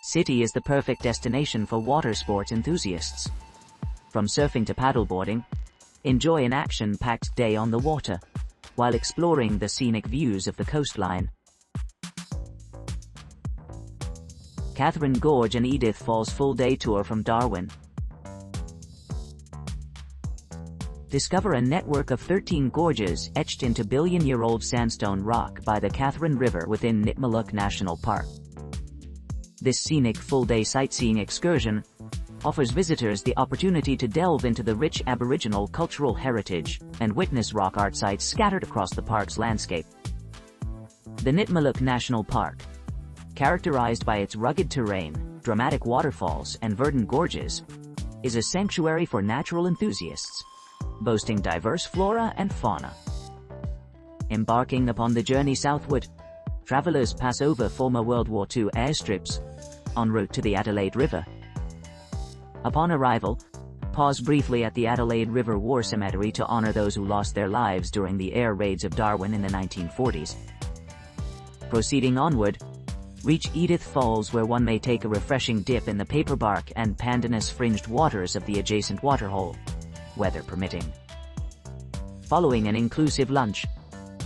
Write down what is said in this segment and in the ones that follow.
city is the perfect destination for water sports enthusiasts. From surfing to paddleboarding, enjoy an action-packed day on the water, while exploring the scenic views of the coastline. Katherine, Gorge and Edith Falls full-day tour from Darwin. Discover a network of 13 gorges etched into billion-year-old sandstone rock by the Katherine River within Nitmaluk National Park. This scenic full-day sightseeing excursion offers visitors the opportunity to delve into the rich Aboriginal cultural heritage and witness rock art sites scattered across the park's landscape. The Nitmaluk National Park, characterized by its rugged terrain, dramatic waterfalls, and verdant gorges, is a sanctuary for natural enthusiasts, boasting diverse flora and fauna. Embarking upon the journey southward, travelers pass over former World War II airstrips en route to the Adelaide River. Upon arrival, pause briefly at the Adelaide River War Cemetery to honor those who lost their lives during the air raids of Darwin in the 1940s. Proceeding onward, reach Edith Falls, where one may take a refreshing dip in the paperbark and pandanus-fringed waters of the adjacent waterhole, weather permitting. Following an inclusive lunch,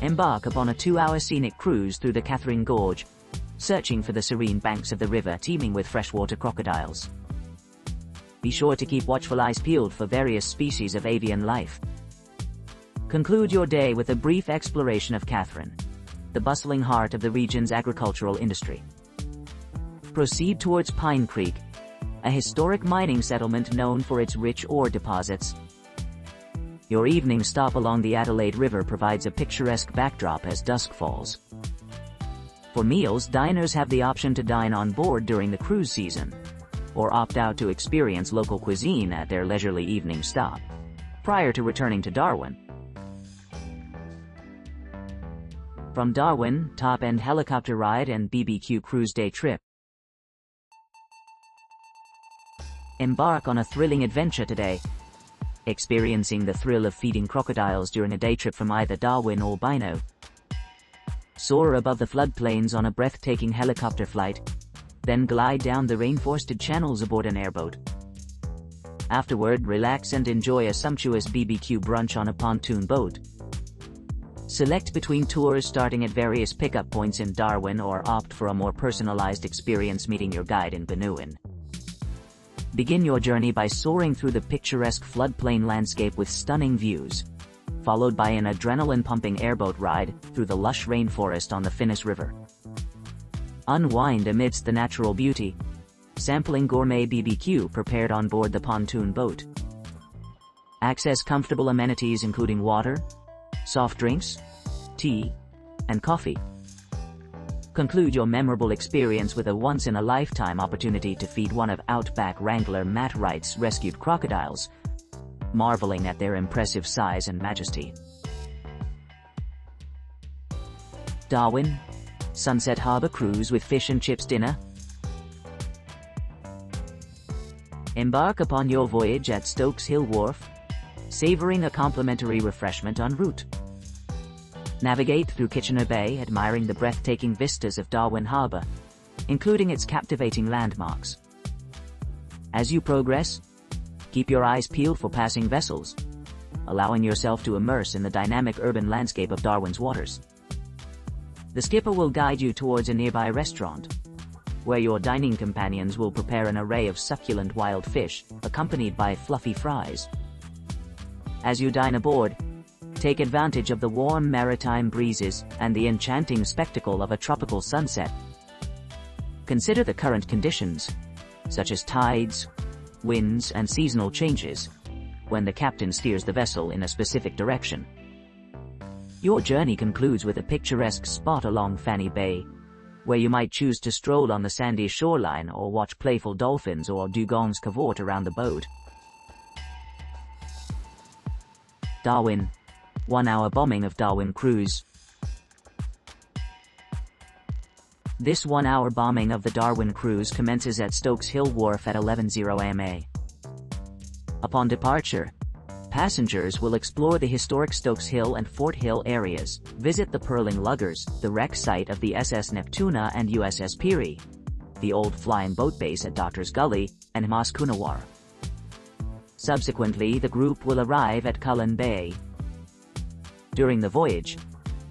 embark upon a 2-hour scenic cruise through the Katherine Gorge, searching for the serene banks of the river teeming with freshwater crocodiles. Be sure to keep watchful eyes peeled for various species of avian life. Conclude your day with a brief exploration of Katherine, the bustling heart of the region's agricultural industry. Proceed towards Pine Creek, a historic mining settlement known for its rich ore deposits. Your evening stop along the Adelaide River provides a picturesque backdrop as dusk falls. For meals, diners have the option to dine on board during the cruise season, or opt out to experience local cuisine at their leisurely evening stop, prior to returning to Darwin. From Darwin, top-end helicopter ride and BBQ cruise day trip. Embark on a thrilling adventure today, experiencing the thrill of feeding crocodiles during a day trip from either Darwin or Bino. Soar above the floodplains on a breathtaking helicopter flight, then glide down the rainforested channels aboard an airboat. Afterward, relax and enjoy a sumptuous BBQ brunch on a pontoon boat. Select between tours starting at various pickup points in Darwin or opt for a more personalized experience meeting your guide in Benuin. Begin your journey by soaring through the picturesque floodplain landscape with stunning views, followed by an adrenaline-pumping airboat ride through the lush rainforest on the Finnis River. Unwind amidst the natural beauty, sampling gourmet BBQ prepared on board the pontoon boat. Access comfortable amenities including water, soft drinks, tea, and coffee. Conclude your memorable experience with a once-in-a-lifetime opportunity to feed one of Outback Wrangler Matt Wright's rescued crocodiles, marveling at their impressive size and majesty. Darwin, Sunset Harbour cruise with fish and chips dinner. Embark upon your voyage at Stokes Hill Wharf, savoring a complimentary refreshment en route. Navigate through Kitchener Bay, admiring the breathtaking vistas of Darwin Harbour, including its captivating landmarks. As you progress, keep your eyes peeled for passing vessels, allowing yourself to immerse in the dynamic urban landscape of Darwin's waters. The skipper will guide you towards a nearby restaurant, where your dining companions will prepare an array of succulent wild fish, accompanied by fluffy fries. As you dine aboard, take advantage of the warm maritime breezes and the enchanting spectacle of a tropical sunset. Consider the current conditions, such as tides, winds, and seasonal changes, when the captain steers the vessel in a specific direction. Your journey concludes with a picturesque spot along Fanny Bay, where you might choose to stroll on the sandy shoreline or watch playful dolphins or dugongs cavort around the boat. Darwin, 1-hour bombing of Darwin cruise. This 1-hour bombing of the Darwin cruise commences at Stokes Hill Wharf at 11:00 am. Upon departure, passengers will explore the historic Stokes Hill and Fort Hill areas, visit the Purling Luggers, the wreck site of the SS Neptuna and USS Peary, the old flying boat base at Doctor's Gully, and Mas Kunawar. Subsequently, the group will arrive at Cullen Bay. During the voyage,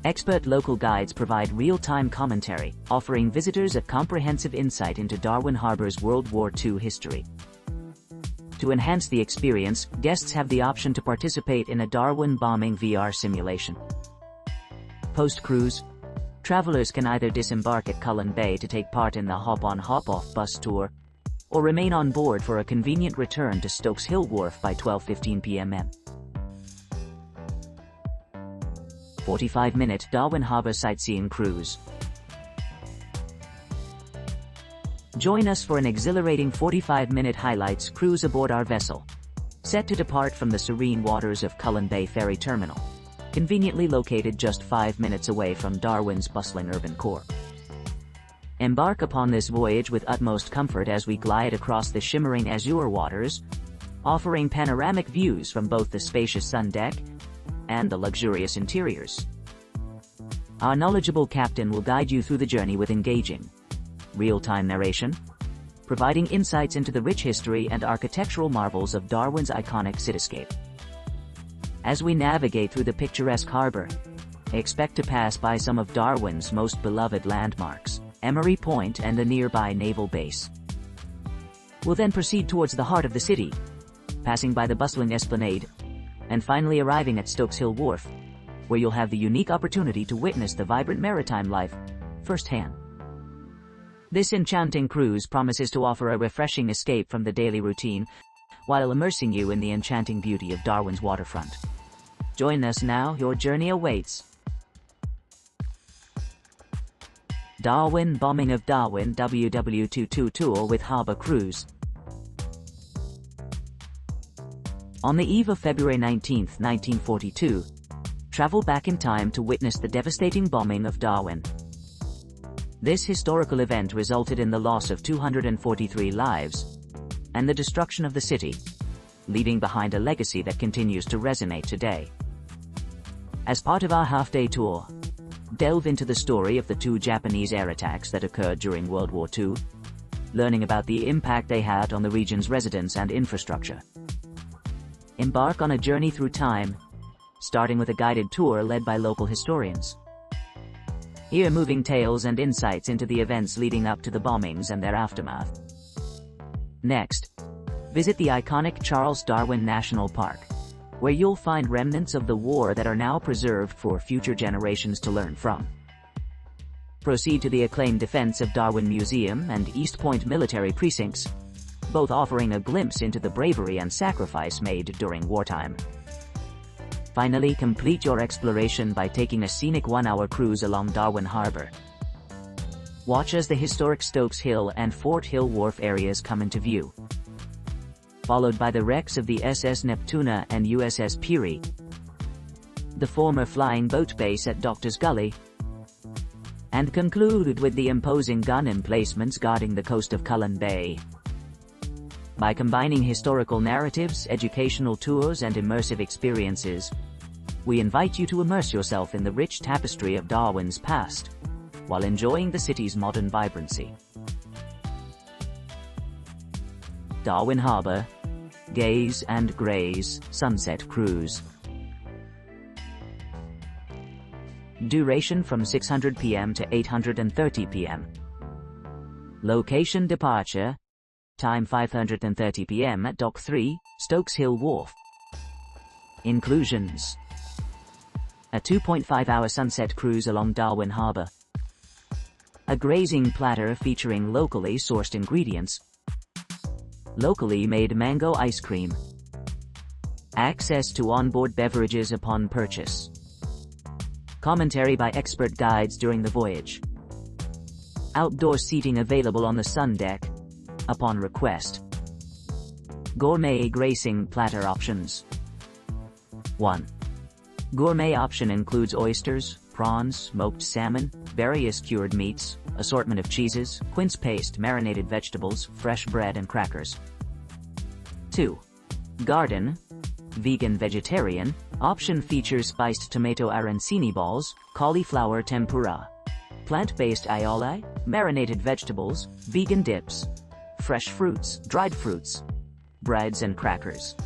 expert local guides provide real-time commentary, offering visitors a comprehensive insight into Darwin Harbour's World War II history. To enhance the experience, guests have the option to participate in a Darwin bombing VR simulation. Post-cruise, travelers can either disembark at Cullen Bay to take part in the hop-on hop-off bus tour, or remain on board for a convenient return to Stokes Hill Wharf by 12:15 p.m. 45-minute Darwin Harbour sightseeing cruise. Join us for an exhilarating 45-minute highlights cruise aboard our vessel, set to depart from the serene waters of Cullen Bay Ferry Terminal, conveniently located just 5 minutes away from Darwin's bustling urban core. Embark upon this voyage with utmost comfort as we glide across the shimmering azure waters, offering panoramic views from both the spacious sun deck and the luxurious interiors. Our knowledgeable captain will guide you through the journey with engaging, real-time narration, providing insights into the rich history and architectural marvels of Darwin's iconic cityscape. As we navigate through the picturesque harbour, expect to pass by some of Darwin's most beloved landmarks, Emery Point and the nearby naval base. We'll then proceed towards the heart of the city, passing by the bustling esplanade, and finally arriving at Stokes Hill Wharf, where you'll have the unique opportunity to witness the vibrant maritime life firsthand. This enchanting cruise promises to offer a refreshing escape from the daily routine, while immersing you in the enchanting beauty of Darwin's waterfront. Join us now, your journey awaits. Darwin Bombing of Darwin WW22 Tour with Harbour Cruise. On the eve of February 19, 1942, travel back in time to witness the devastating bombing of Darwin. This historical event resulted in the loss of 243 lives and the destruction of the city, leaving behind a legacy that continues to resonate today. As part of our half-day tour, delve into the story of the 2 Japanese air attacks that occurred during World War II, learning about the impact they had on the region's residents and infrastructure. Embark on a journey through time, starting with a guided tour led by local historians. Hear moving tales and insights into the events leading up to the bombings and their aftermath. Next, visit the iconic Charles Darwin National Park, where you'll find remnants of the war that are now preserved for future generations to learn from. Proceed to the acclaimed Defense of Darwin Museum and East Point military precincts, both offering a glimpse into the bravery and sacrifice made during wartime. Finally, complete your exploration by taking a scenic 1-hour cruise along Darwin Harbour. Watch as the historic Stokes Hill and Fort Hill Wharf areas come into view, followed by the wrecks of the SS Neptuna and USS Peary, the former flying boat base at Doctor's Gully, and concluded with the imposing gun emplacements guarding the coast of Cullen Bay. By combining historical narratives, educational tours, and immersive experiences, we invite you to immerse yourself in the rich tapestry of Darwin's past, while enjoying the city's modern vibrancy. Darwin Harbour, Gaze and Graze Sunset Cruise. Duration from 600 p.m. to 830 p.m. Location departure, time 5:30 p.m. at Dock 3, Stokes Hill Wharf. Inclusions: a 2.5-hour sunset cruise along Darwin Harbour, a grazing platter featuring locally sourced ingredients, locally made mango ice cream, access to onboard beverages upon purchase, commentary by expert guides during the voyage, outdoor seating available on the sun deck upon request, gourmet grazing platter options. 1. Gourmet option includes oysters, prawns, smoked salmon, various cured meats, assortment of cheeses, quince paste, marinated vegetables, fresh bread and crackers. 2. Garden, vegan-vegetarian, option features spiced tomato arancini balls, cauliflower tempura, Plant-based aioli, marinated vegetables, vegan dips, fresh fruits, dried fruits, breads and crackers.